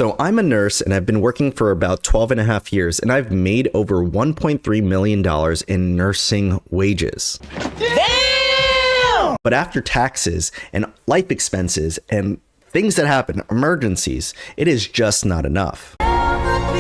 So I'm a nurse and I've been working for about 12 and a half years and I've made over $1.3 million in nursing wages. Damn! But after taxes and life expenses and things that happen, emergencies, it is just not enough. And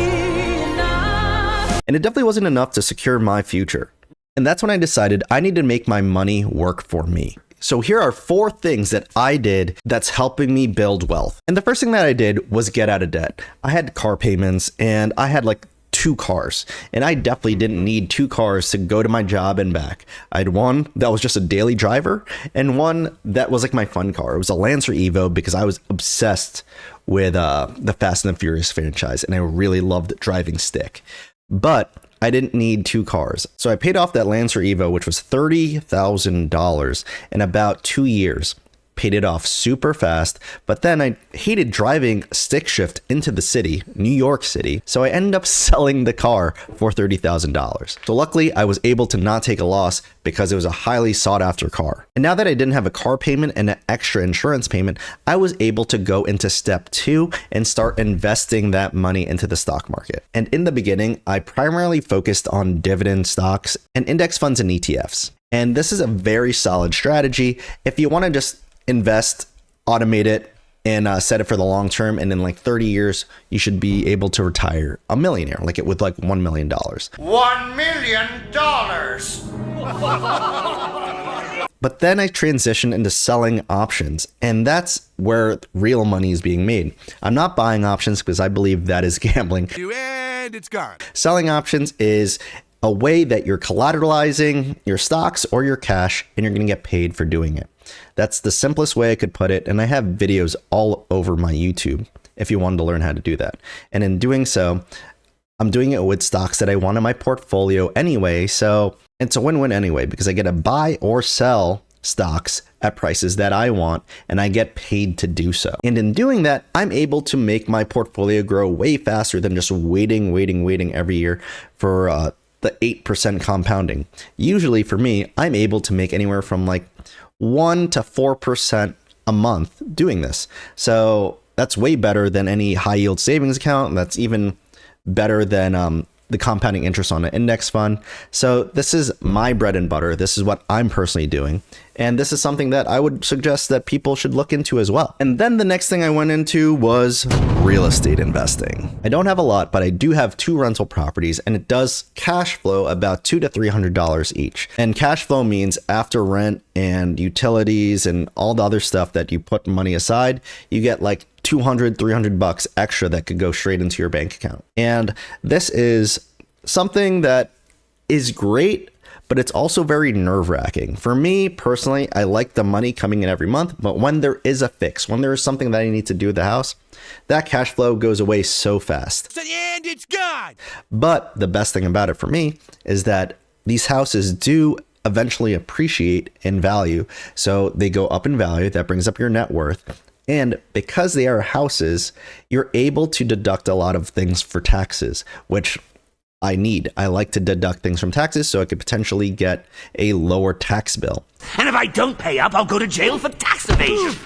it definitely wasn't enough to secure my future. And that's when I decided I need to make my money work for me. So here are 4 things that I did that's helping me build wealth. And the first thing that I did was get out of debt. I had car payments and I had like 2 cars, and I definitely didn't need 2 cars to go to my job and back. I had one that was just a daily driver and one that was like my fun car. It was a Lancer Evo because I was obsessed with the Fast and the Furious franchise and I really loved driving stick. But I didn't need 2 cars. So I paid off that Lancer Evo, which was $30,000 in about 2 years. Paid it off super fast, but then I hated driving stick shift into the city, New York City, so I ended up selling the car for $30,000. So luckily, I was able to not take a loss because it was a highly sought after car. And now that I didn't have a car payment and an extra insurance payment, I was able to go into step 2 and start investing that money into the stock market. And in the beginning, I primarily focused on dividend stocks and index funds and ETFs. And this is a very solid strategy if you want to just invest, automate it, and set it for the long term. And in like 30 years, you should be able to retire a millionaire, like it with like $1 million. $1 million! But then I transitioned into selling options, and that's where real money is being made. I'm not buying options because I believe that is gambling. And it's gone. Selling options is a way that you're collateralizing your stocks or your cash, and you're going to get paid for doing it. That's the simplest way I could put it, and I have videos all over my YouTube if you wanted to learn how to do that. And in doing so, I'm doing it with stocks that I want in my portfolio anyway, so it's a win-win anyway because I get to buy or sell stocks at prices that I want, and I get paid to do so. And in doing that, I'm able to make my portfolio grow way faster than just waiting every year for the 8% compounding. Usually for me, I'm able to make anywhere from like 1 to 4% a month doing this. So that's way better than any high yield savings account. That's even better than the compounding interest on an index fund. So this is my bread and butter. This is what I'm personally doing. And this is something that I would suggest that people should look into as well. And then the next thing I went into was real estate investing. I don't have a lot, but I do have 2 rental properties, and it does cash flow about $200 to $300 each. And cash flow means after rent and utilities and all the other stuff that you put money aside, you get like $200, $300 extra that could go straight into your bank account. And this is something that is great, but it's also very nerve-wracking. For me personally, I like the money coming in every month, but when there is a fix, when there is something that I need to do with the house, that cash flow goes away so fast. And it's gone! But the best thing about it for me is that these houses do eventually appreciate in value. So they go up in value, that brings up your net worth. And because they are houses, you're able to deduct a lot of things for taxes, which I need. I like to deduct things from taxes so I could potentially get a lower tax bill. And if I don't pay up, I'll go to jail for tax evasion.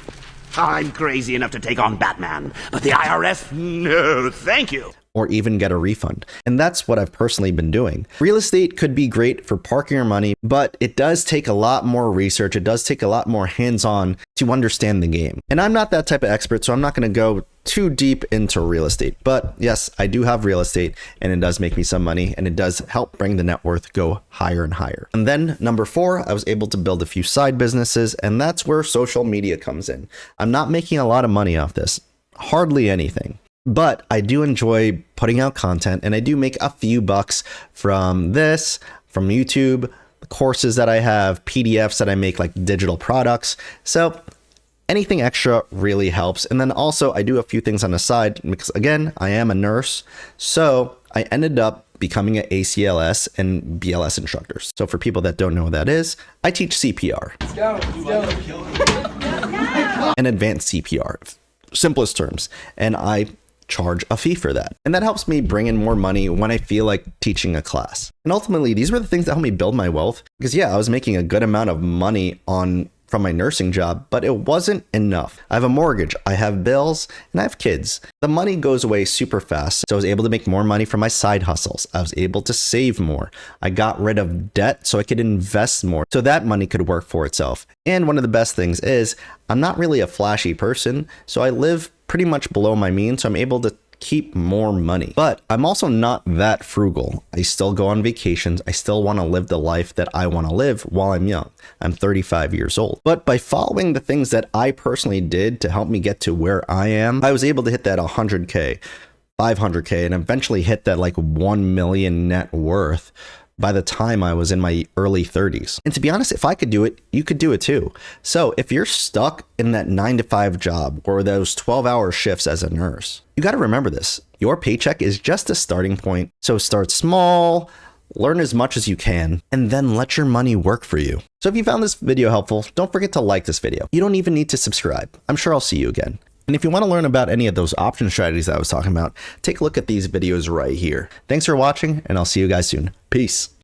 I'm crazy enough to take on Batman, but the IRS, no, thank you. Or even get a refund. And that's what I've personally been doing. Real estate could be great for parking your money, but it does take a lot more research. It does take a lot more hands-on to understand the game. And I'm not that type of expert, so I'm not going to go too deep into real estate. But yes, I do have real estate, and it does make me some money, and it does help bring the net worth go higher and higher. And then number 4, I was able to build a few side businesses, and that's where social media comes in. I'm not making a lot of money off this, hardly anything. But I do enjoy putting out content, and I do make a few bucks from this, from YouTube, the courses that I have, PDFs that I make, like digital products. So anything extra really helps. And then also I do a few things on the side because, again, I am a nurse. So I ended up becoming an ACLS and BLS instructor. So for people that don't know what that is, I teach CPR. And advanced CPR, simplest terms. And I charge a fee for that. And that helps me bring in more money when I feel like teaching a class. And ultimately, these were the things that helped me build my wealth because, yeah, I was making a good amount of money on from my nursing job, but it wasn't enough. I have a mortgage, I have bills, and I have kids. The money goes away super fast, so I was able to make more money from my side hustles. I was able to save more. I got rid of debt so I could invest more, so that money could work for itself. And one of the best things is, I'm not really a flashy person, so I live pretty much below my means, so I'm able to keep more money. But I'm also not that frugal. I still go on vacations. I still want to live the life that I want to live while I'm young. I'm 35 years old. But by following the things that I personally did to help me get to where I am, I was able to hit that 100K, 500K, and eventually hit that like 1 million net worth by the time I was in my early 30s. And to be honest, if I could do it, you could do it too. So if you're stuck in that 9-to-5 job or those 12-hour shifts as a nurse, you got to remember this. Your paycheck is just a starting point. So start small, learn as much as you can, and then let your money work for you. So if you found this video helpful, don't forget to like this video. You don't even need to subscribe. I'm sure I'll see you again. And if you want to learn about any of those option strategies that I was talking about, take a look at these videos right here. Thanks for watching, and I'll see you guys soon. Peace.